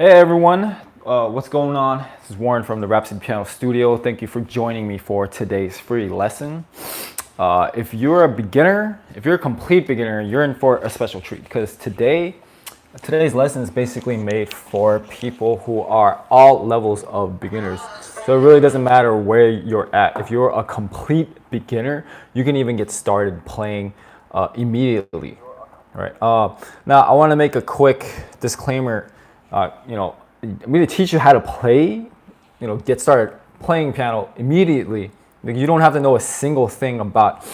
Hey everyone, what's going on? This is Warren from the Rhapsody Piano Studio. Thank you for joining me for today's free lesson. If you're a beginner, if you're a complete beginner, you're in for a special treat because today's lesson is basically made for people who are all levels of beginners. So it really doesn't matter where you're at. If you're a complete beginner, you can even get started playing immediately. All right. Now I want to make a quick disclaimer. I'm going to teach you how to play, get started playing piano immediately. You don't have to know a single thing about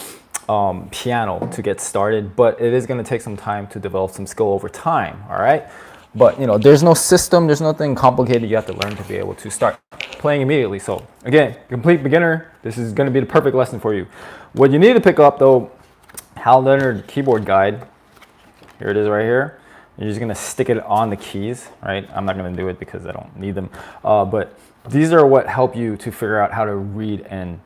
piano to get started, but it is going to take some time to develop some skill over time, all right? But, there's no system, there's nothing complicated you have to learn to be able to start playing immediately. So, again, complete beginner, this is going to be the perfect lesson for you. What you need to pick up, though, Hal Leonard keyboard guide. Here it is right here. You're just going to stick it on the keys, right? I'm not going to do it because I don't need them. But these are what help you to figure out how to read and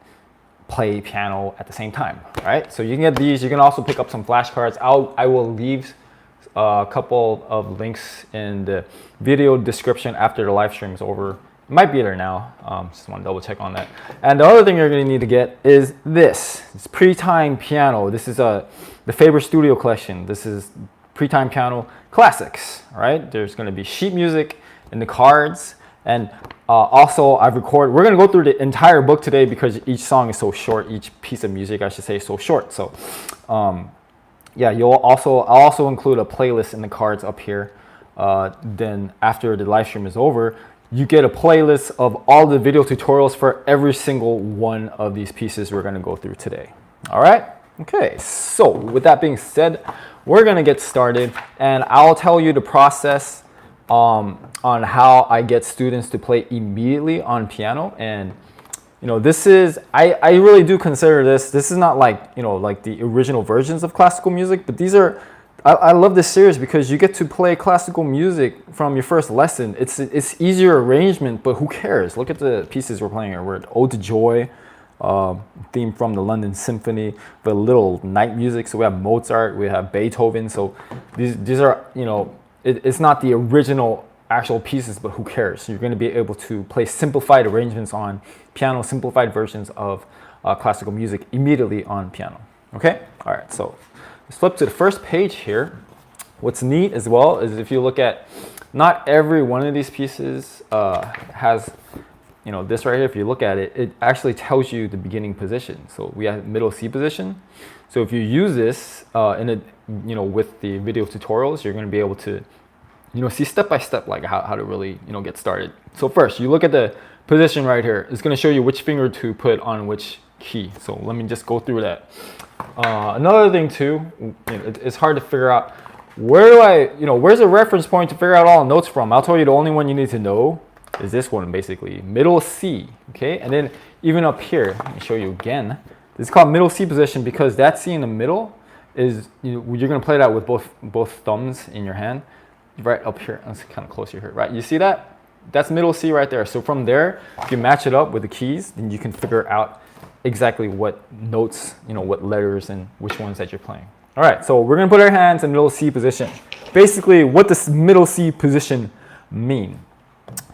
play piano at the same time, right? So you can get these. You can also pick up some flashcards. I will leave a couple of links in the video description after the live stream is over. It might be there now. Just want to double check on that. And the other thing you're going to need to get is this. It's Pretime piano. This is the Faber Studio collection. This is Pretime piano classics, all right? There's going to be sheet music in the cards, and also we're going to go through the entire book today because each song is so short, each piece of music I should say is so short. So yeah, I'll also include a playlist in the cards up here. Then after the live stream is over, you get a playlist of all the video tutorials for every single one of these pieces we're going to go through today. All right? Okay, so with that being said, we're going to get started, and I'll tell you the process on how I get students to play immediately on piano. And this is, I really do consider this is not like like the original versions of classical music, but these are, I love this series because you get to play classical music from your first lesson. It's easier arrangement, but who cares? Look at the pieces we're playing here. We're at Ode to Joy, theme from the London Symphony, with a little night music. So we have Mozart, we have Beethoven. So these are, it's not the original actual pieces, but who cares? You're going to be able to play simplified arrangements on piano, simplified versions of classical music immediately on piano. Okay? All right, so let's flip to the first page here. What's neat as well is if you look at, not every one of these pieces has this right here. If you look at it, it actually tells you the beginning position. So we have middle C position. So if you use this with the video tutorials, you're going to be able to see step by step like how to really get started. So first, you look at the position right here. It's going to show you which finger to put on which key. So let me just go through that. Another thing too, it's hard to figure out where's a reference point to figure out all the notes from. I'll tell you the only one you need to know is this one, basically middle C. Okay, and then even up here, let me show you again. This is called middle C position because that C in the middle is you're going to play that with both thumbs in your hand, right up here. It's kind of closer here, right? You see that? That's middle C right there. So from there, if you match it up with the keys, then you can figure out exactly what notes, what letters and which ones that you're playing. All right, so we're going to put our hands in middle C position. Basically, what does middle C position mean?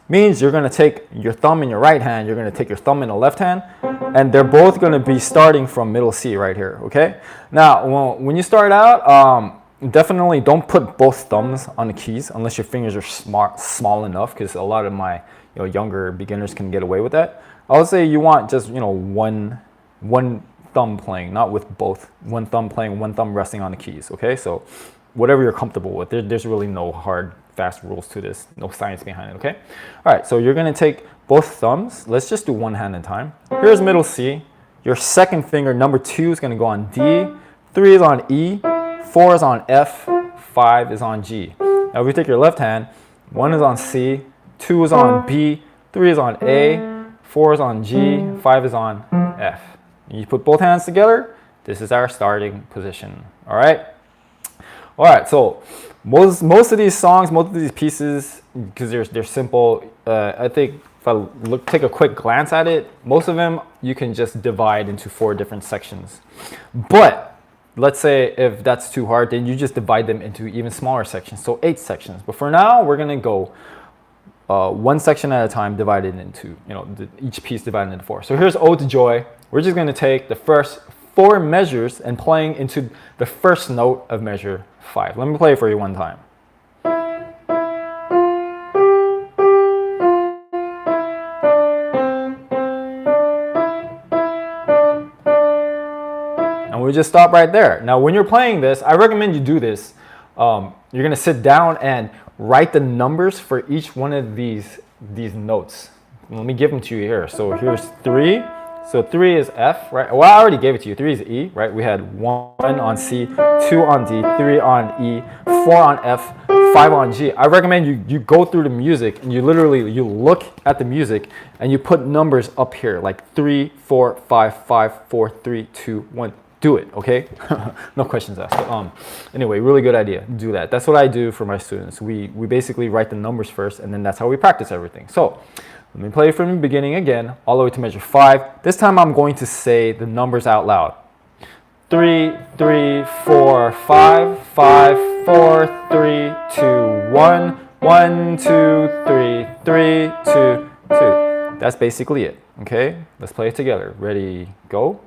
Means you're going to take your thumb in your right hand, you're going to take your thumb in the left hand, and they're both going to be starting from middle C right here, okay? Now, when you start out, definitely don't put both thumbs on the keys unless your fingers are small enough, because a lot of my younger beginners can get away with that. I would say you want just one thumb playing, not with both. One thumb playing, one thumb resting on the keys, okay? So whatever you're comfortable with. There's really no hard, fast rules to this, no science behind it, okay? All right, so you're going to take both thumbs. Let's just do one hand at a time. Here's middle C. Your second finger, number 2, is going to go on D. 3 is on E. 4 is on F. 5 is on G. Now, if you take your left hand, 1 is on C. 2 is on B. 3 is on A. 4 is on G. 5 is on F. You put both hands together. This is our starting position. All right? All right, so most of these songs, most of these pieces, because they're simple, I think if I take a quick glance at it, most of them you can just divide into 4 different sections. But let's say if that's too hard, then you just divide them into even smaller sections, so 8 sections. But for now, we're going to go one section at a time, divided into, each piece divided into 4. So here's Ode to Joy. We're just going to take the first 4 measures and playing into the first note of measure 5. Let me play it for you one time. And we just stop right there. Now, when you're playing this, I recommend you do this. You're going to sit down and write the numbers for each one of these notes. Let me give them to you here. So here's 3. So 3 is F, right? Well, I already gave it to you. 3 is E, right? We had 1 on C, 2 on D, 3 on E, 4 on F, 5 on G. I recommend you go through the music and you look at the music and you put numbers up here like 3, 4, 5, 5, 4, 3, 2, 1. Do it, okay? No questions asked. Anyway, really good idea. Do that. That's what I do for my students. We basically write the numbers first, and then that's how we practice everything. So let me play from the beginning again, all the way to measure 5. This time I'm going to say the numbers out loud. 3, 3, 4, 5, 5, 4, 3, 2, 1, 1, 2, 3, 3, 2, 2. That's basically it, okay? Let's play it together. Ready, go.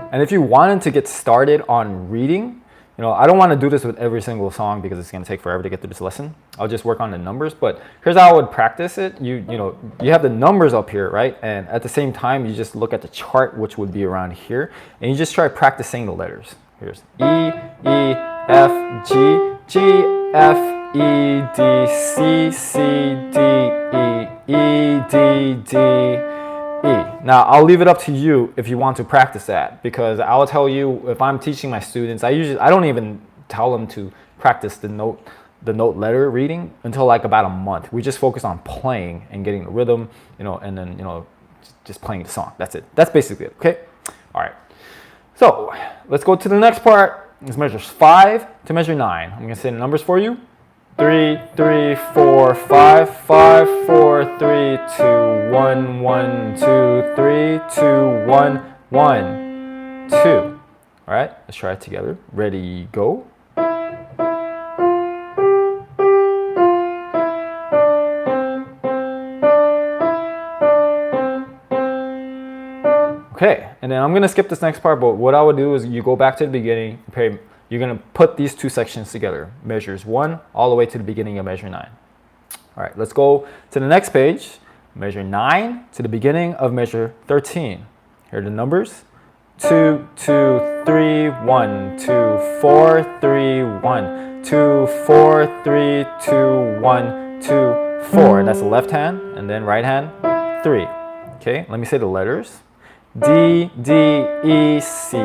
And if you wanted to get started on reading, I don't want to do this with every single song because it's going to take forever to get through this lesson. I'll just work on the numbers, but here's how I would practice it. You have the numbers up here, right? And at the same time, you just look at the chart, which would be around here, and you just try practicing the letters. Here's E, E, F, G, G, F, E, D, C, C, D, E, E, D, D, E. Now, I'll leave it up to you if you want to practice that, because I will tell you, if I'm teaching my students, I don't even tell them to practice the note letter reading until like about a month. We just focus on playing and getting the rhythm, and then, just playing the song. That's it. That's basically it, okay? All right. So let's go to the next part. It's measures 5 to measure 9. I'm going to say the numbers for you. 3, 3, 4, 5, 5, 4, 3, 2, 1, 1, 2, 3, 2, 1, 1, 2. All right, let's try it together. Ready, go. Okay, and then I'm going to skip this next part, but what I would do is you go back to the beginning, you're going to put these 2 sections together, measures 1 all the way to the beginning of measure 9. All right, let's go to the next page, measure 9 to the beginning of measure 13. Here are the numbers. 2, 2, 3, 1, 2, 4, 3, 1, 2, 4, 3, 2, 1, 2, 4. That's the left hand, and then right hand, 3. Okay, let me say the letters. D, D, E, C,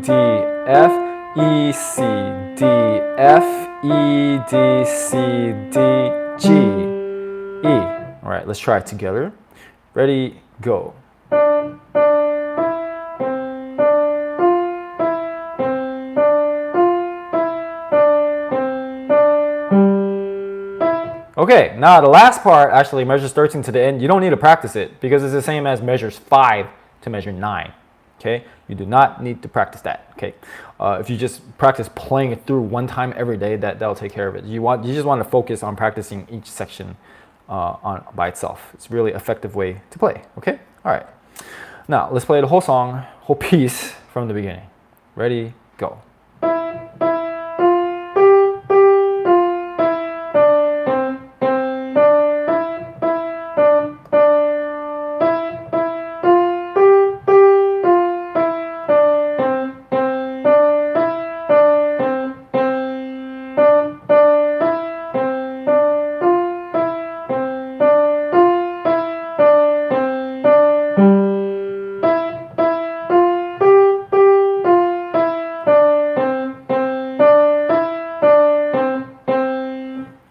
D, F, E, C, D, F, E, D, C, D, G, E. All right, let's try it together. Ready, go. Okay, now the last part, actually measures 13 to the end, you don't need to practice it because it's the same as measures 5 to measure 9. Okay, you do not need to practice that. Okay, if you just practice playing it through one time every day, that'll take care of it. You just want to focus on practicing each section by itself. It's a really effective way to play. Okay, all right. Now let's play the whole song, whole piece from the beginning. Ready, go.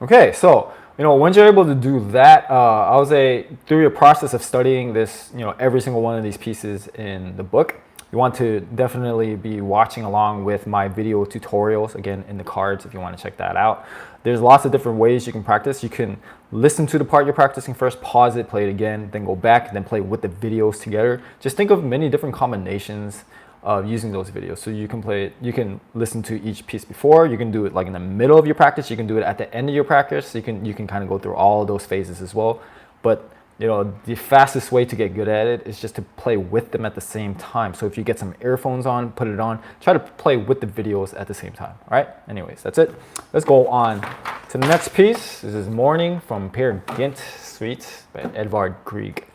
Okay, so once you're able to do that, I would say through your process of studying this, every single one of these pieces in the book, you want to definitely be watching along with my video tutorials, again, in the cards if you want to check that out. There's lots of different ways you can practice. You can listen to the part you're practicing first, pause it, play it again, then go back, then play with the videos together. Just think of many different combinations of using those videos. So you can play it, you can listen to each piece before, you can do it like in the middle of your practice, you can do it at the end of your practice. You can kind of go through all of those phases as well. But the fastest way to get good at it is just to play with them at the same time. So if you get some earphones on, put it on, try to play with the videos at the same time. All right, anyways, that's it. Let's go on to the next piece. This is Morning from Peer Gynt Suite by Edvard Grieg.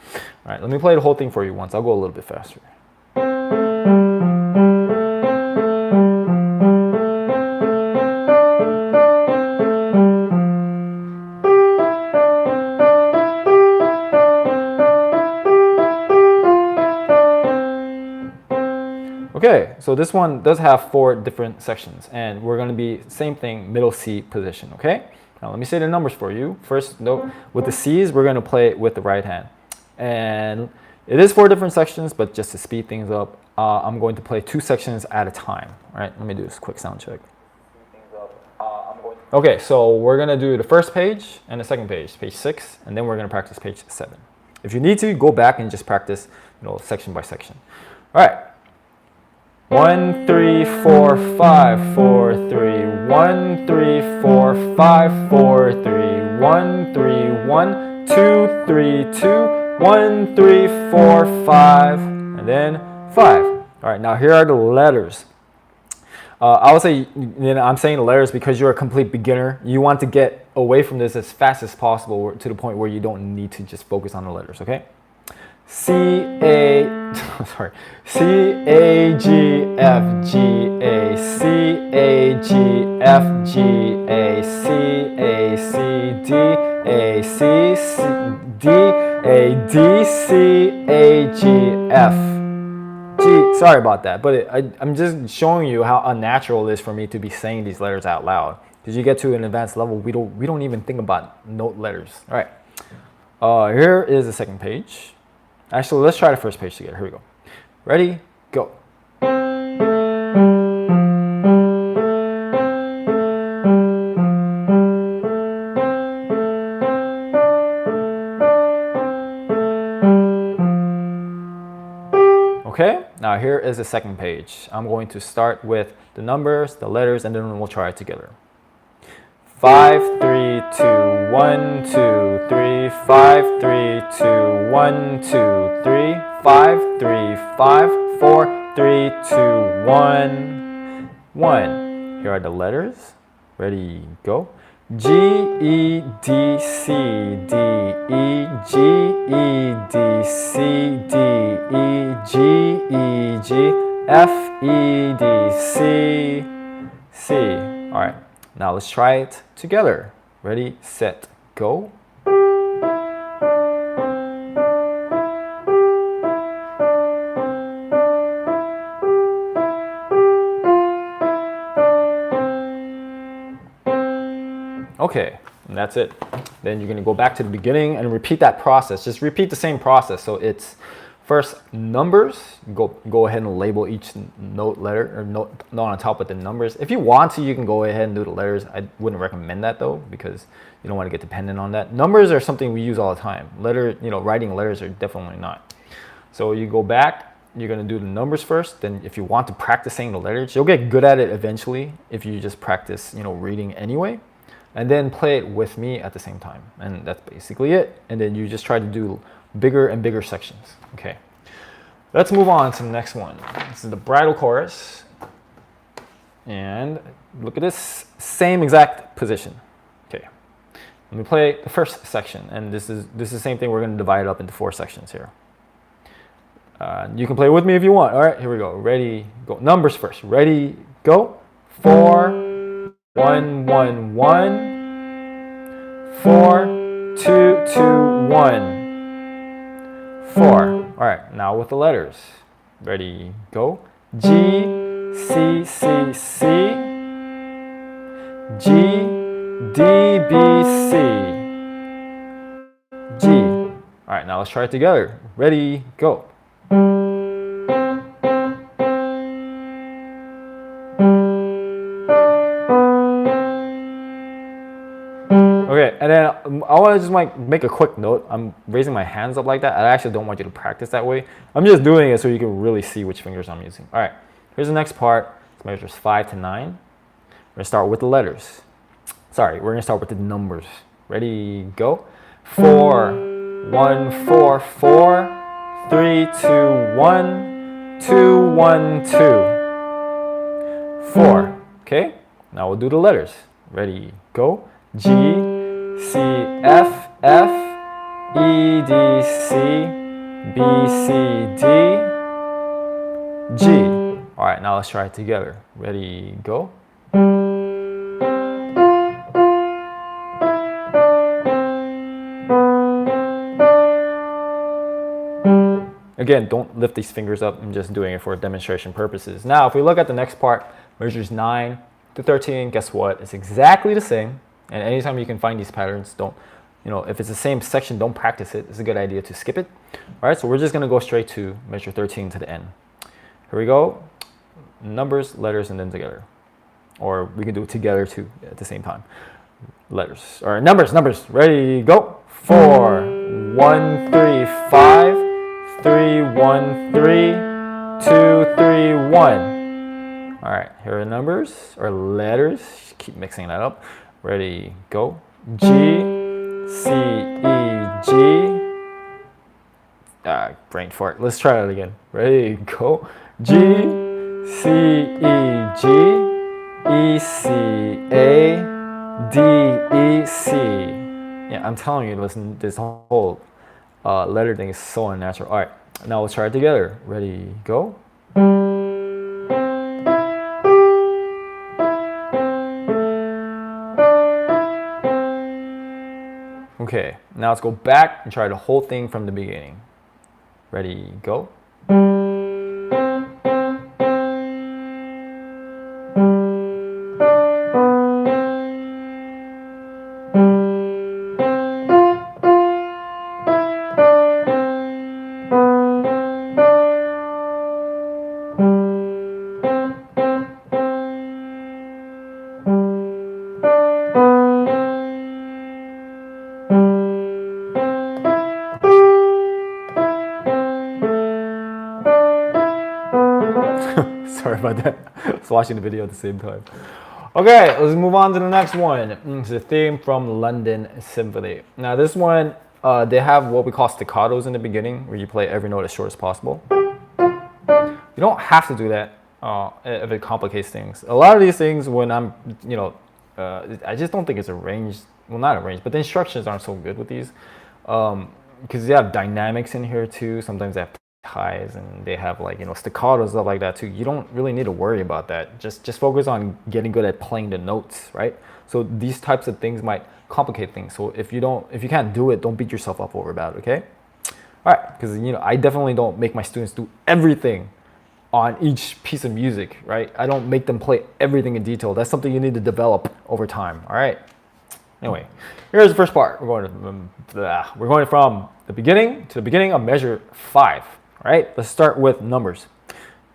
All right, let me play the whole thing for you once. I'll go a little bit faster. Okay, so this one does have 4 different sections, and we're going to be same thing, middle C position. Okay, now let me say the numbers for you. First, note with the C's, we're going to play it with the right hand, and it is 4 different sections, but just to speed things up, I'm going to play 2 sections at a time. All right, let me do this quick sound check. Okay, so we're going to do the first page and the second page, page 6, and then we're going to practice page 7. If you need to, go back and just practice, section by section. All right. 1, 3, 4, 5, 4, 3, 1, 3, 4, 5, 4, 3, 1, 3, 1, 2, 3, 2, 1, 3, 4, 5, and then 5. All right, now here are the letters. I would say, I'm saying the letters because you're a complete beginner. You want to get away from this as fast as possible to the point where you don't need to just focus on the letters, okay? C, A, sorry, C, A, G, F, G, A, C, A, G, F, G, A, C, A, C, D, A, C, C, D, A, D, C, A, G, F. G, sorry about that, but I'm just showing you how unnatural it is for me to be saying these letters out loud. Because you get to an advanced level, we don't even think about note letters. All right, here is the second page. Actually, let's try the first page together. Here we go. Ready? Go. Okay, now here is the second page. I'm going to start with the numbers, the letters, and then we'll try it together. 5, 3, 2, 1, 2, 3, 5, 3, 2, 1, 2, 3, 5, 3, 5, 4, 3, 2, 1, 1. Here are the letters. Ready, go. G, E, D, C, D, E, G, E, D, C, D, E, G, E, G, F, E, D, C, C. All right. Now let's try it together. Ready, set, go. Okay, and that's it. Then you're going to go back to the beginning and repeat that process. Just repeat the same process. So it's first numbers. Go ahead and label each note letter or note on top with the numbers. If you want to, you can go ahead and do the letters. I wouldn't recommend that though, because you don't want to get dependent on that. Numbers are something we use all the time. Writing letters are definitely not. So you go back, you're going to do the numbers first. Then if you want to practice saying the letters, you'll get good at it eventually if you just practice, reading anyway. And then play it with me at the same time. And that's basically it. And then you just try to do bigger and bigger sections. Okay, let's move on to the next one. This is the bridal chorus. And look at this, same exact position. Okay, let me play the first section. And this is the same thing. We're going to divide it up into 4 sections here. You can play with me if you want. All right, here we go. Ready, go. Numbers first. Ready, go. 4, 1, 1, 1, 4, 2, 2, 1, 4. All right, now with the letters. Ready, go. G, C, C, C, G, D, B, C, G. All right, now let's try it together. Ready, go. I want to just make a quick note. I'm raising my hands up like that. I actually don't want you to practice that way. I'm just doing it so you can really see which fingers I'm using. All right, here's the next part. It's measures 5 to 9. We're gonna start with the letters. Sorry, we're gonna start with the numbers. Ready, go. 4, 1, 4, 4, 3, 2, 1, 2, 1, 2, 4. Okay, now we'll do the letters. Ready, go. G, C, F, F, E, D, C, B, C, D, G. All right, now let's try it together. Ready, go. Again, don't lift these fingers up. I'm just doing it for demonstration purposes. Now, if we look at the next part, measures 9 to 13, guess what? It's exactly the same. And anytime you can find these patterns, don't, if it's the same section, don't practice it. It's a good idea to skip it. All right, so we're just gonna go straight to measure 13 to the end. Here we go. Numbers, letters, and then together. Or we can do it together too at the same time. Letters, or numbers, ready, go. 4, 1, 3, 5, 3, 1, 3, 2, 3, 1. All right, here are numbers, or letters. Keep mixing that up. Ready, go. G, C, E, G. Brain fart. Let's try that again. Ready, go. G, C, E, G, E, C, A, D, E, C. Yeah, I'm telling you, listen, this whole letter thing is so unnatural. All right, now let's try it together. Ready, go. Okay, now let's go back and try the whole thing from the beginning. Ready, go. Sorry about that. I was watching the video at the same time. Okay, let's move on to the next one. It's a theme from London Symphony. Now this one, they have what we call staccatos in the beginning, where you play every note as short as possible. You don't have to do that if it complicates things. A lot of these things, when I'm, I just don't think it's arranged. Well, not arranged, but the instructions aren't so good with these. Because you have dynamics in here too. Sometimes they have highs and they have staccato, stuff like that too. You don't really need to worry about that. Just focus on getting good at playing the notes, right? So these types of things might complicate things. So if you can't do it, don't beat yourself up over about it, okay? All right, because I definitely don't make my students do everything on each piece of music, right? I don't make them play everything in detail. That's something you need to develop over time. All right. Anyway, here's the first part. We're going from the beginning to the beginning of measure 5. All right, let's start with numbers.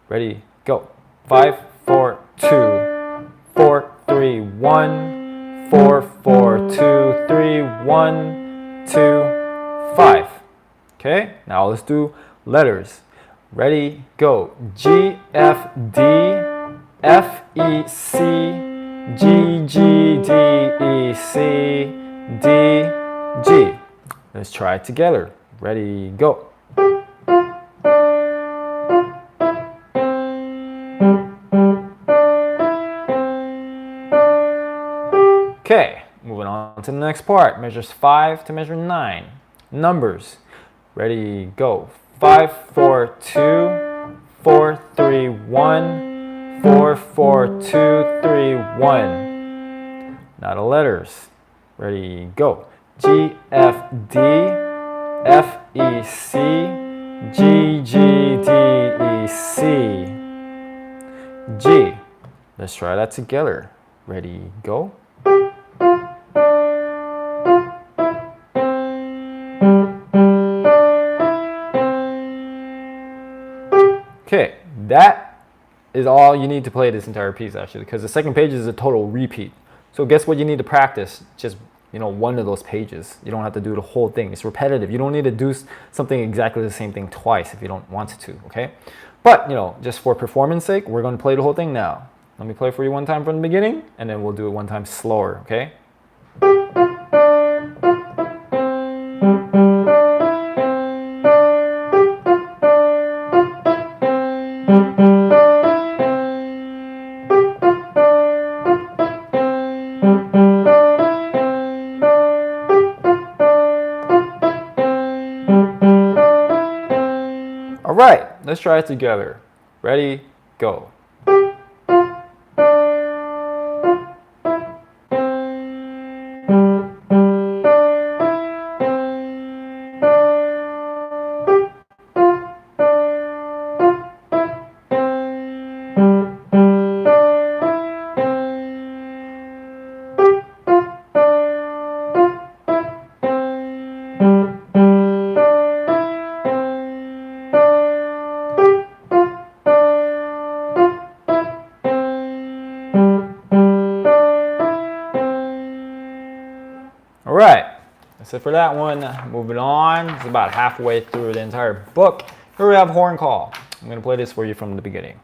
Ready, go. 5, 4, 2, 4, 3, 1, 4, 4, 2, 3, 1, 2, 5. Okay, now let's do letters. Ready, go. G, F, D, F, E, C, G, G, D, E, C, D, G. Let's try it together. Ready, go. Okay, moving on to the next part. Measures 5 to measure 9. Numbers. Ready, go. 5, 4, 2, 4, 3, 1, 4, 4, 2, 3, 1. Now the letters. Ready, go. G, F, D, F, E, C, G, G, D, E, C, G. Let's try that together. Ready, go. Okay, that is all you need to play this entire piece actually, because the second page is a total repeat. So guess what you need to practice? Just you know, one of those pages. You don't have to do the whole thing. It's repetitive. You don't need to do something exactly the same thing twice if you don't want to, okay? But, you know, just for performance sake, we're going to play the whole thing now. Let me play for you one time from the beginning, and then we'll do it one time slower, okay? All right, let's try it together. Ready, go. All right, that's it for that one. Moving on, it's about halfway through the entire book. Here we have horn call. I'm gonna play this for you from the beginning.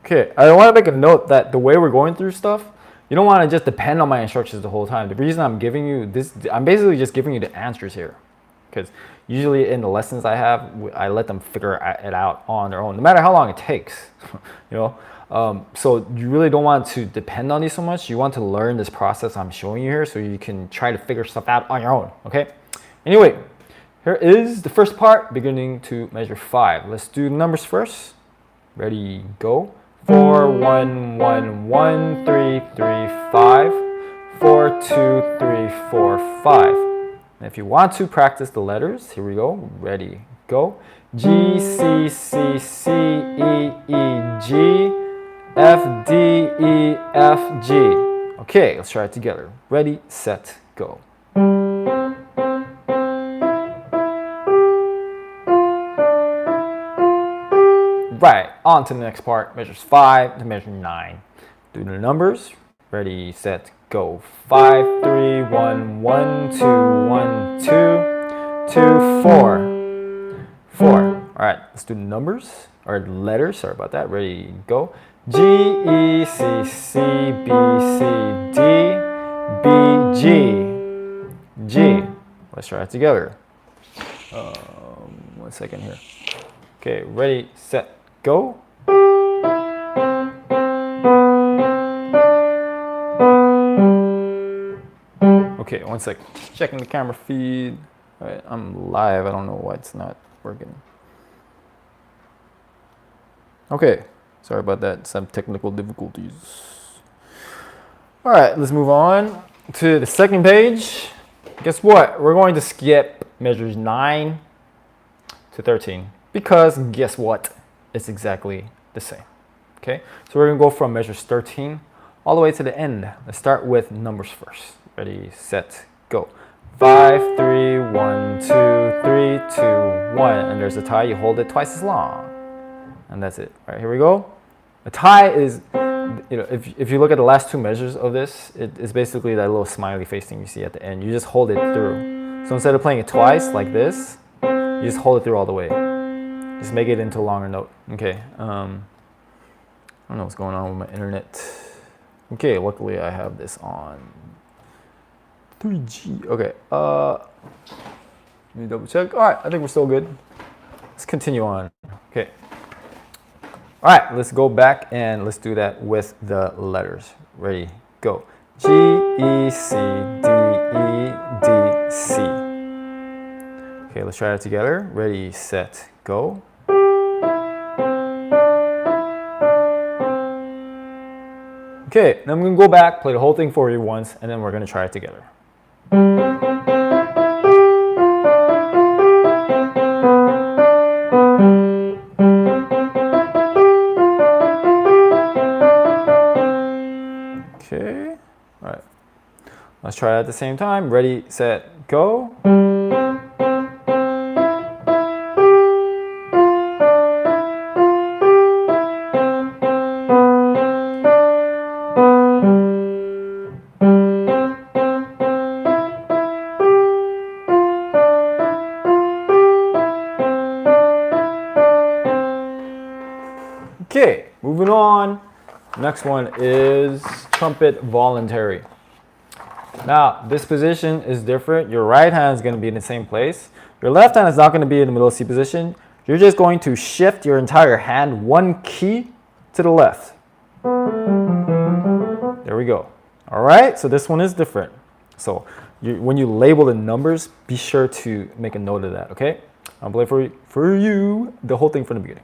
Okay, I want to make a note that the way we're going through stuff, you don't want to just depend on my instructions the whole time. The reason I'm giving you this, I'm basically just giving you the answers here. Because usually in the lessons I have, I let them figure it out on their own, no matter how long it takes, you know. So you really don't want to depend on these so much. You want to learn this process I'm showing you here so you can try to figure stuff out on your own, okay? Anyway, here is the first part, beginning to measure 5. Let's do the numbers first. Ready, go. 4, 1, 1, 1, 3, 3, 5. 4, 2, 3, 4, 5. And if you want to practice the letters, here we go. Ready, go. G, C, C, C, E, E, G, F, D, E, F, G. Okay, let's try it together. Ready, set, go. Right, on to the next part. Measures 5 to measure 9. Do the numbers. Ready, set, go. 5, 3, 1, 1, 2, 1, 2, 2, 4. 4. All right, let's do the numbers, or letters, sorry about that. Ready, go. G, E, C, C, B, C, D, B, G, G. Let's try it together. 1 second here. Okay, ready, set, go. Okay, 1 second. Just checking the camera feed. All right, I'm live. I don't know why it's not working. Okay, sorry about that. Some technical difficulties. All right, let's move on to the second page. Guess what? We're going to skip measures 9 to 13 because guess what? It's exactly the same. Okay, so we're going to go from measures 13 all the way to the end. Let's start with numbers first. Ready, set, go. 5, 3, 1, 2, 3, 2, 1. And there's a tie. You hold it twice as long. And that's it. All right, here we go. A tie is, you know, if you look at the last two measures of this, it's basically that little smiley face thing you see at the end. You just hold it through. So instead of playing it twice like this, you just hold it through all the way. Just make it into a longer note. Okay. I don't know what's going on with my internet. Okay, luckily I have this on 3G. Okay. Let me double check. All right, I think we're still good. Let's continue on. Okay. All right, let's go back and let's do that with the letters. Ready, go. G, E, C, D, E, D, C. Okay, let's try it together. Ready, set, go. Okay, then I'm gonna go back, play the whole thing for you once, and then we're gonna try it together. Okay, all right. Let's try it at the same time. Ready, set, go. moving on. Next one is Trumpet Voluntary. Now, this position is different. Your right hand is going to be in the same place. Your left hand is not going to be in the middle C position. You're just going to shift your entire hand one key to the left. There we go. All right, so this one is different. So when you label the numbers, be sure to make a note of that, okay? I'll play for you the whole thing from the beginning.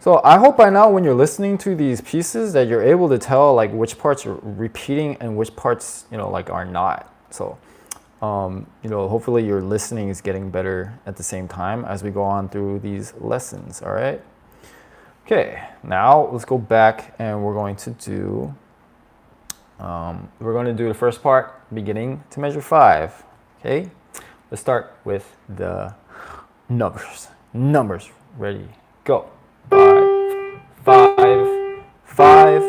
So I hope by now when you're listening to these pieces that you're able to tell like which parts are repeating and which parts, like are not. So, hopefully your listening is getting better at the same time as we go on through these lessons, all right? Okay, now let's go back and we're going to do the first part, beginning to measure 5, okay? Let's start with the numbers. Numbers, ready, go. 5, 5,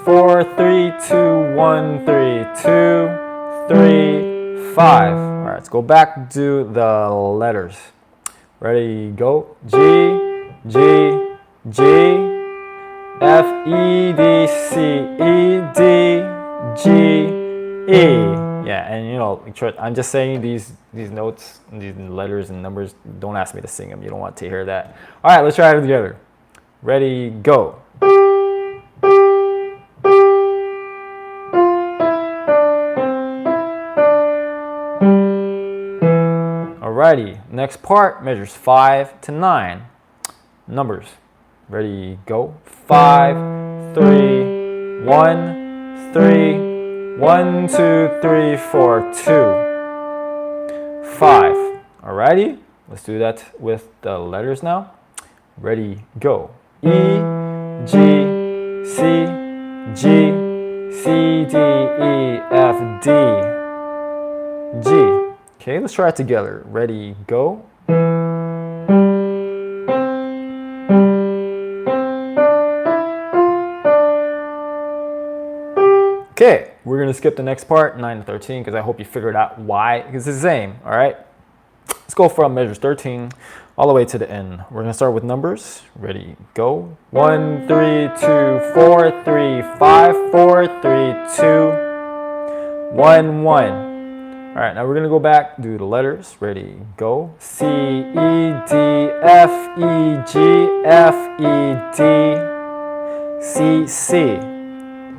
4, 3, 2, 1, 3, 2, 3, 5. All right, let's go back to the letters. Ready, go. G, G, G, F, E, D, C, E, D, G, E. Yeah, and I'm just saying these notes, these letters and numbers. Don't ask me to sing them. You don't want to hear that. All right, let's try it together. Ready, go. Alrighty, next part measures 5 to 9. Numbers. Ready, go. 5, 3, 1, 3, 1, 2, 3, 4, 2, 5. Alrighty, let's do that with the letters now. Ready, go. E, G, C, G, C, D, E, F, D, G. Okay, let's try it together. Ready, go. Okay, we're going to skip the next part, 9 to 13, because I hope you figured out why. Because it's the same, all right? Let's go from measures 13 all the way to the end. We're going to start with numbers. Ready, go. 1, 3, 2, 4, 3, 5, 4, 3, 2, 1, 1. All right, now we're going to go back, do the letters. Ready, go. C, E, D, F, E, G, F, E, D, C, C.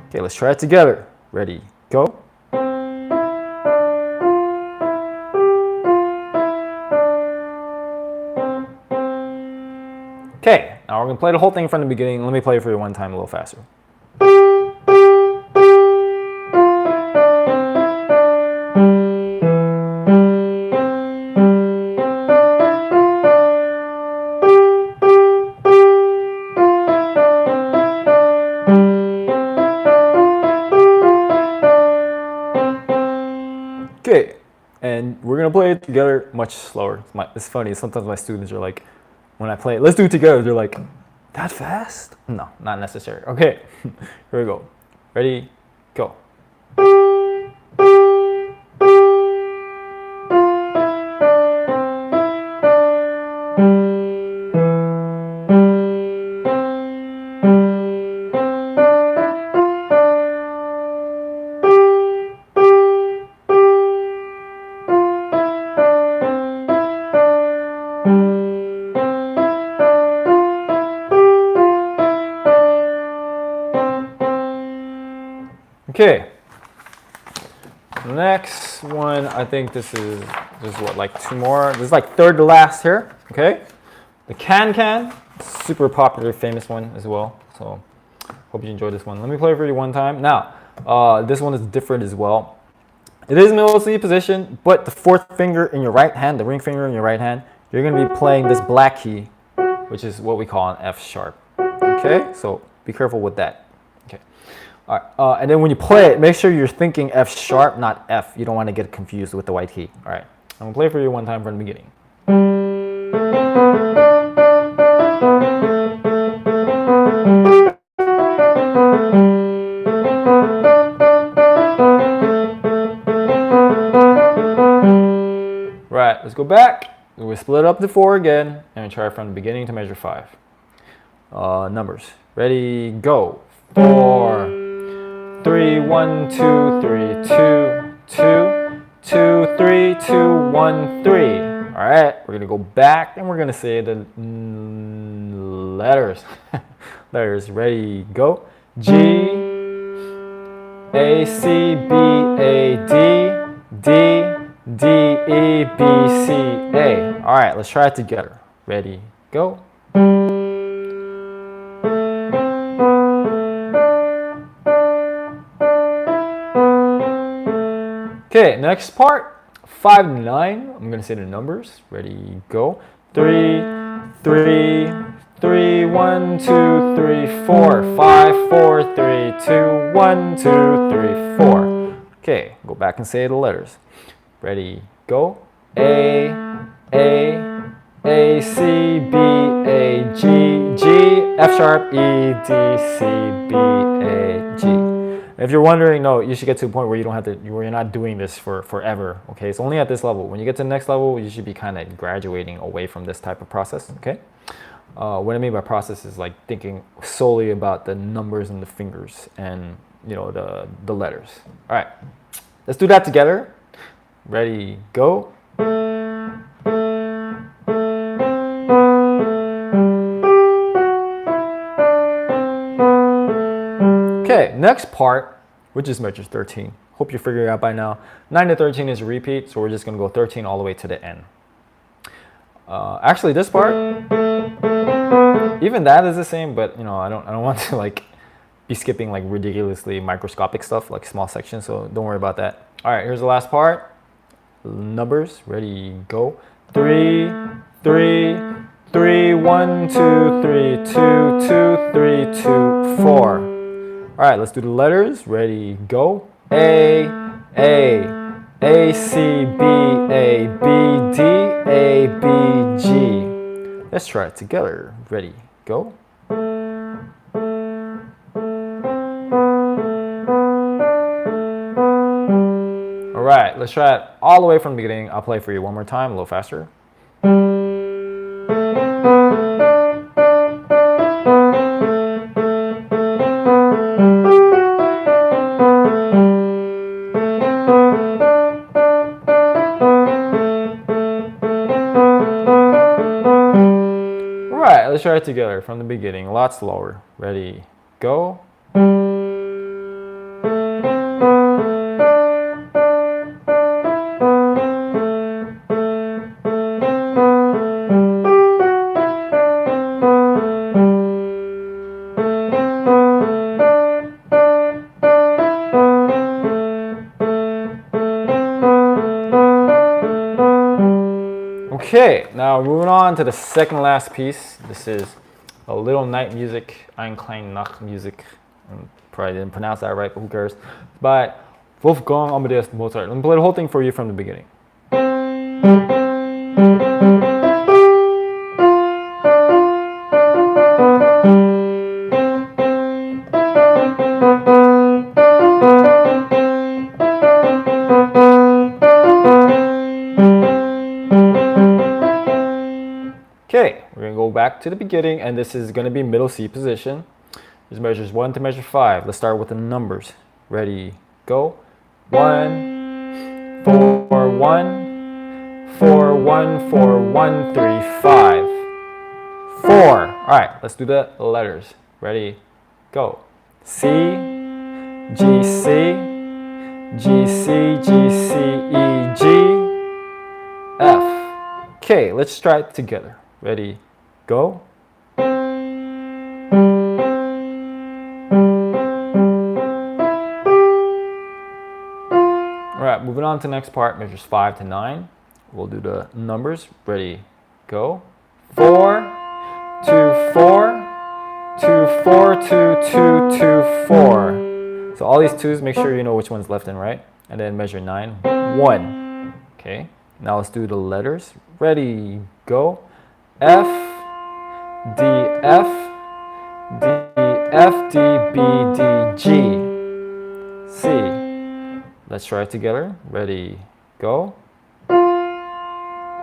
Okay, let's try it together. Ready, go. Okay, now we're going to play the whole thing from the beginning. Let me play it for you one time a little faster. Okay, and we're going to play it together much slower. It's funny, sometimes my students are like, when I play it, let's do it together. They're like, that fast? No, not necessary. Okay, here we go. Ready, go. Okay, next one, I think this is what, like 2 more? This is like third to last here, okay? The can, super popular, famous one as well. So hope you enjoyed this one. Let me play it for you one time. Now, this one is different as well. It is middle C position, but the 4th finger in your right hand, the ring finger in your right hand, you're gonna be playing this black key, which is what we call an F sharp, okay? So be careful with that. All right, and then when you play it, make sure you're thinking F sharp, not F. You don't want to get confused with the white key. All right, I'm going to play for you one time from the beginning. let's go back. We split up to 4 again, and we try from the beginning to measure 5. Numbers. Ready, go. 4, 3, 1, 2, 3, 2, 2, 2, 3, 2, 1, 3. All right, we're gonna go back and we're gonna say the letters. Letters. Ready, go. G, A, C, B, A, D, D, D, E, B, C, A. All right, let's try it together. Ready, go. Okay, next part, 5 to 9. I'm gonna say the numbers. Ready, go. 3, 3, 3, 1, 2, 3, 4, 5, 4, 3, 2, 1, 2, 3, 4. Okay, go back and say the letters. Ready, go. A, C, B, A, G, G, F sharp, E, D, C, B, A, G. If you're wondering, no, you should get to a point where you don't have to, where you're not doing this for forever. Okay, it's only at this level. When you get to the next level, you should be kind of graduating away from this type of process. Okay, what I mean by process is like thinking solely about the numbers and the fingers and the letters. All right, let's do that together. Ready, go. Okay, next part, which is measure 13. Hope you're figuring it out by now. 9 to 13 is a repeat, so we're just gonna go 13 all the way to the end. Actually, this part, even that is the same, but I don't want to like be skipping like ridiculously microscopic stuff, like small sections. So don't worry about that. All right, here's the last part. Numbers. Ready, go. 3, 3, 3, 1, 2, 3, 2, 2, 3, 2, 4. All right, let's do the letters. Ready, go. A, C, B, A, B, D, A, B, G. Let's try it together. Ready, go. All right, let's try it all the way from the beginning. I'll play for you one more time, a little faster. Let's try it together from the beginning, a lot slower. Ready, go. Okay, now moving on to the second last piece. This is a little night music, Eine, Kleine, Nachtmusik. Probably didn't pronounce that right, but who cares? By Wolfgang Amadeus Mozart. Let me play the whole thing for you from the beginning. Okay, we're gonna go back to the beginning, and this is gonna be middle C position. There's measures 1 to measure 5. Let's start with the numbers. Ready, go. 1, 4, 1, 4, 1, 4, 1, 3, 5, 4. All right, let's do the letters. Ready, go. C, G, C, G, C, G, C, E, G, F. Okay, let's try it together. Ready, go. All right, moving on to the next part, measures 5 to 9. We'll do the numbers. Ready, go. 4, 2, 4, 2, 4, 2, 2, 2, 4. So all these twos, make sure you know which one's left and right. And then measure 9, 1. Okay, now let's do the letters. Ready, go. F, D, F, D, F, D, B, D, G, C. Let's try it together. Ready, go.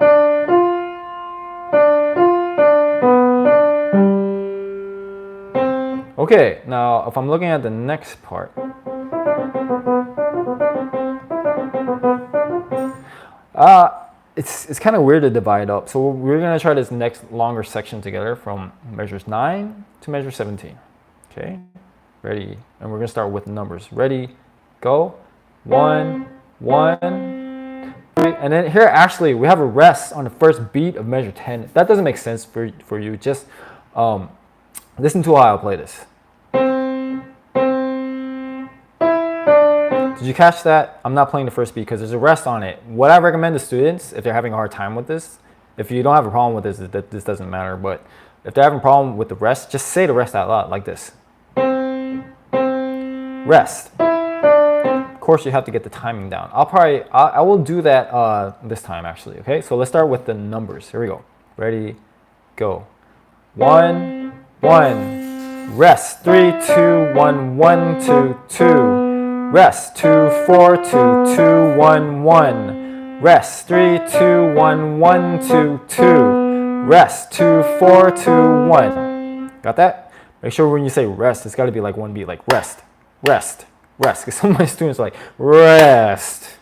All Okay, now if I'm looking at the next part, it's kind of weird to divide up. So we're gonna try this next longer section together from measures 9 to measure 17. Okay, ready? And we're gonna start with numbers. Ready, go. 1, 1, 3. And then here actually we have a rest on the first beat of measure 10. That doesn't make sense for you. Just listen to how I'll play this. Did you catch that? I'm not playing the first beat because there's a rest on it. What I recommend to students, if they're having a hard time with this, if you don't have a problem with this, this doesn't matter, but if they're having a problem with the rest, just say the rest out loud like this. Rest. Of course, you have to get the timing down. I will do that this time actually, okay? So let's start with the numbers. Here we go. Ready, go. 1, 1. Rest. 3, 2, 1, 1, 2, 2. Rest. 2, 4, 2, 2, 1, 1. Rest. 3, 2, 1, 1, 2, 2. Rest. 2, 4, 2, 1. Got that? Make sure when you say rest, it's got to be like one beat, like rest, rest, rest. Because some of my students are like rest,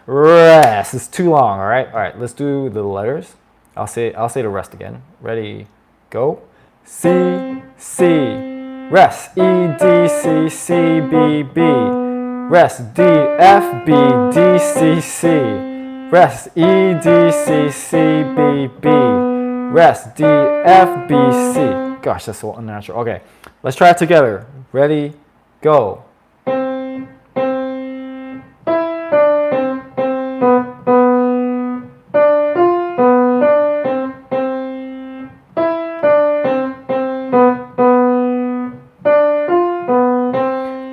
rest. It's too long. All right, all right. Let's do the letters. I'll say the rest again. Ready, go. C, C. Rest. E, D, C, C, B, B. Rest. D, F, B, D, C, C. Rest. E, D, C, C, B, B. Rest. D, F, B, C. Gosh, that's so unnatural. Okay, let's try it together. Ready, go.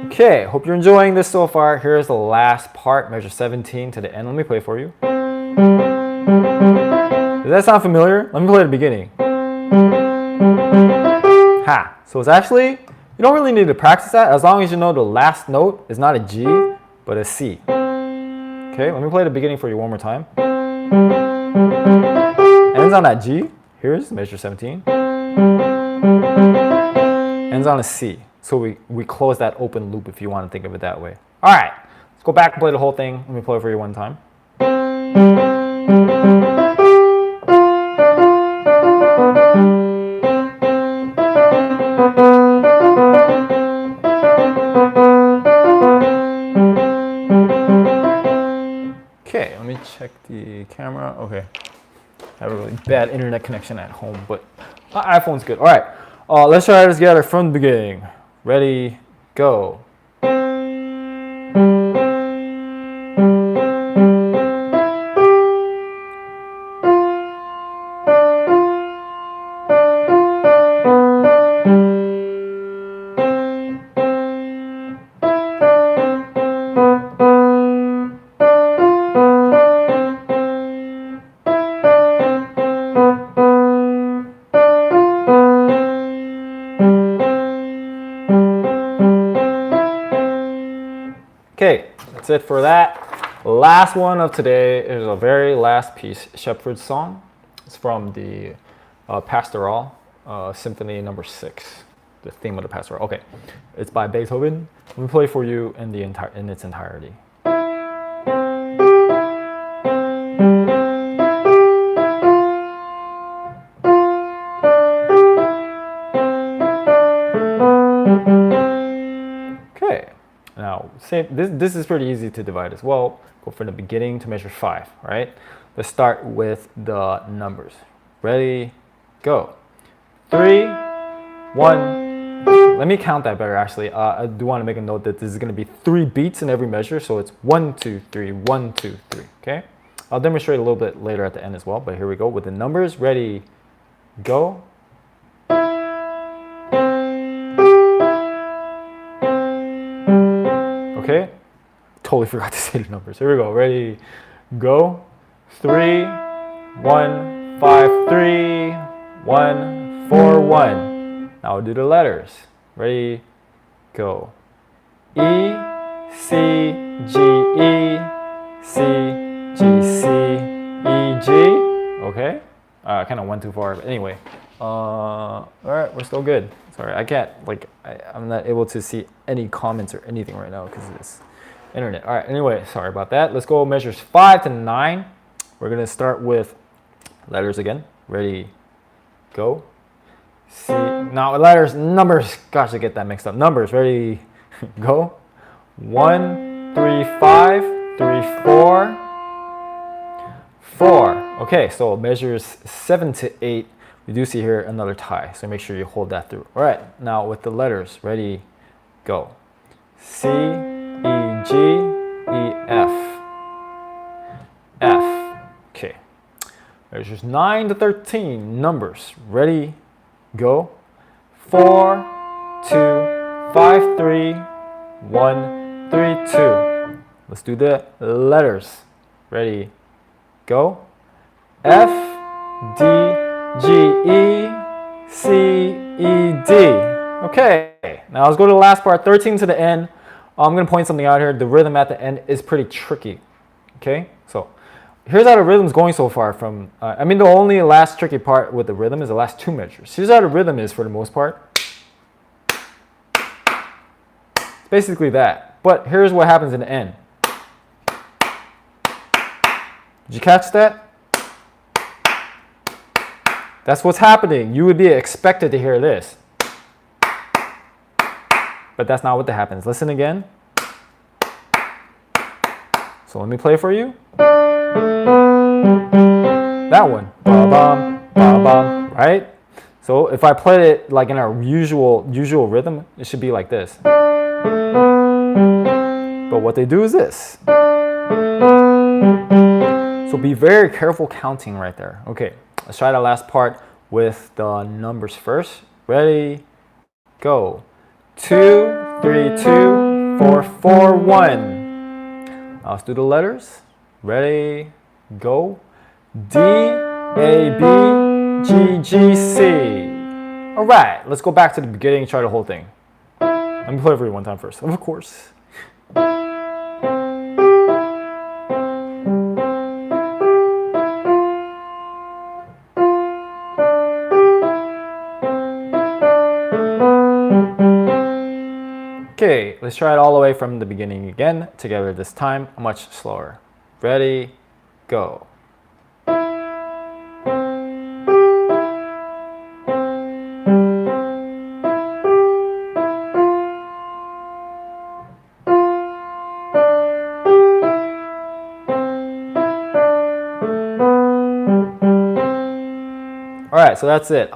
Okay, hope you're enjoying this so far. Here's the last part, measure 17 to the end. Let me play for you. Does that sound familiar? Let me play at the beginning. Ha! So it's actually, you don't really need to practice that as long as you know the last note is not a G, but a C. Okay, let me play the beginning for you one more time. Ends on that G. Here's measure 17. Ends on a C. So we close that open loop if you want to think of it that way. All right, let's go back and play the whole thing. Let me play it for you one time. Okay, let me check the camera. Okay, I have a really bad internet connection at home, but my iPhone's good. All right, let's try this together from the beginning. Ready, go. Okay, that's it for that. Last one of today is a very last piece, Shepherd's Song. It's from the Pastoral, Symphony number 6, the theme of the Pastoral. Okay, it's by Beethoven. Let me play for you in its entirety. Okay. Now, this is pretty easy to divide as well. Go from the beginning to measure 5, right? Let's start with the numbers. Ready, go. 3, 1. Let me count that better, actually. I do want to make a note that this is going to be 3 beats in every measure, so it's 1, 2, 3, 1, 2, 3, okay? I'll demonstrate a little bit later at the end as well, but here we go with the numbers. Ready, go. Okay, totally forgot to say the numbers. Here we go. Ready, go. 3, 1, 5, 3, 1, 4, 1. Now we'll do the letters. Ready, go. E, C, G, E, C, G, C, E, G. Okay, kind of went too far. But anyway, All right, we're still good. Sorry, I can't, like, I'm not able to see any comments or anything right now because of this internet. All right, anyway, sorry about that. Let's go measures 5 to 9. We're gonna start with letters again. Ready, go. C. Now letters, numbers. Gosh, I get that mixed up. Numbers. Ready, go. 1, 3, 5, 3, 4, 4. Okay, so measures 7 to 8. We do see here another tie, so make sure you hold that through. All right, now with the letters. Ready, go. C, E, G, E, F. F. Okay. Measures 9 to 13. Numbers. Ready, go. 4, 2, 5, 3, 1, 3, 2. Let's do the letters. Ready, go. F, D, G, E, C, E, D. Okay, now let's go to the last part, 13 to the end. I'm going to point something out here. The rhythm at the end is pretty tricky. Okay, so here's how the rhythm's going so far from, I mean, the only last tricky part with the rhythm is the last 2 measures. Here's how the rhythm is for the most part. It's basically that. But here's what happens in the end. Did you catch that? That's what's happening. You would be expected to hear this. But that's not what happens. Listen again. So let me play for you. That one. Ba-bum, ba-bum, right? So if I play it like in our usual rhythm, it should be like this. But what they do is this. So be very careful counting right there. Okay, let's try the last part with the numbers first. Ready, go. 2, 3, 2, 4, 4, 1. Now let's do the letters. Ready, go. D, A, B, G, G, C. All right, let's go back to the beginning and try the whole thing. Let me play for you one time first, of course. Okay, let's try it all the way from the beginning again, together this time, much slower. Ready, go. All right, so that's it.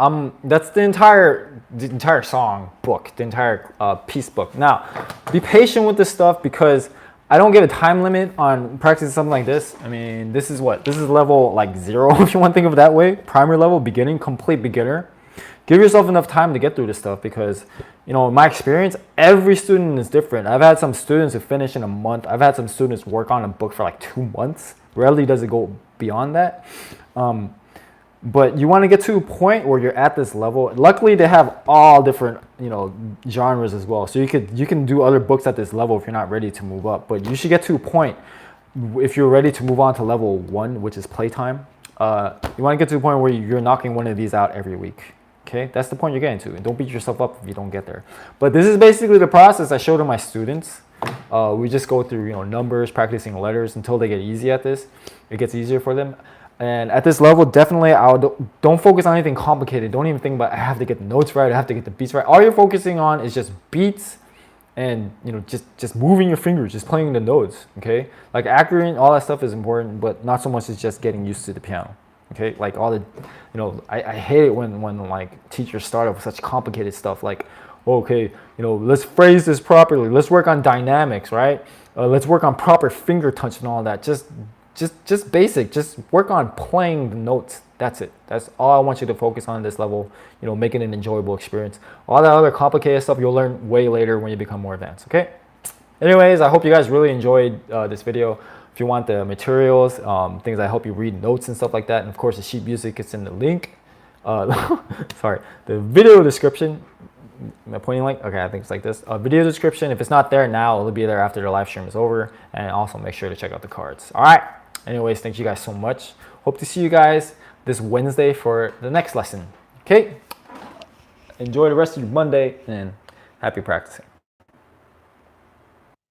That's the entire song book, the entire piece book. Now, be patient with this stuff because I don't give a time limit on practicing something like this. I mean, this is what? This is level like 0, if you want to think of it that way. Primary level, beginning, complete beginner. Give yourself enough time to get through this stuff because, you know, in my experience, every student is different. I've had some students who finish in a month. I've had some students work on a book for like 2 months. Rarely does it go beyond that. But you want to get to a point where you're at this level. Luckily, they have all different, you know, genres as well. So you can do other books at this level if you're not ready to move up. But you should get to a point if you're ready to move on to level 1, which is playtime. You want to get to a point where you're knocking one of these out every week. Okay, that's the point you're getting to. And don't beat yourself up if you don't get there. But this is basically the process I showed to my students. We just go through, you know, numbers, practicing letters until they get easy at this. It gets easier for them. And at this level, definitely, don't focus on anything complicated. Don't even think about I have to get the notes right, I have to get the beats right. All you're focusing on is just beats and, you know, just moving your fingers, just playing the notes. Okay, like accurate, all that stuff is important, but not so much as just getting used to the piano. Okay, like all the, you know, I hate it when like teachers start off with such complicated stuff like, okay, you know, let's phrase this properly. Let's work on dynamics, right? Let's work on proper finger touch and all that. Just basic. Just work on playing the notes. That's it. That's all I want you to focus on at this level. You know, making an enjoyable experience. All that other complicated stuff you'll learn way later when you become more advanced. Okay. Anyways, I hope you guys really enjoyed this video. If you want the materials, things that help you read notes and stuff like that, and of course the sheet music is in the link. Sorry, the video description. Am I pointing like? Okay, I think it's like this. Video description. If it's not there now, it'll be there after the live stream is over. And also make sure to check out the cards. All right. Anyways, thank you guys so much. Hope to see you guys this Wednesday for the next lesson. Okay, enjoy the rest of your Monday and happy practicing.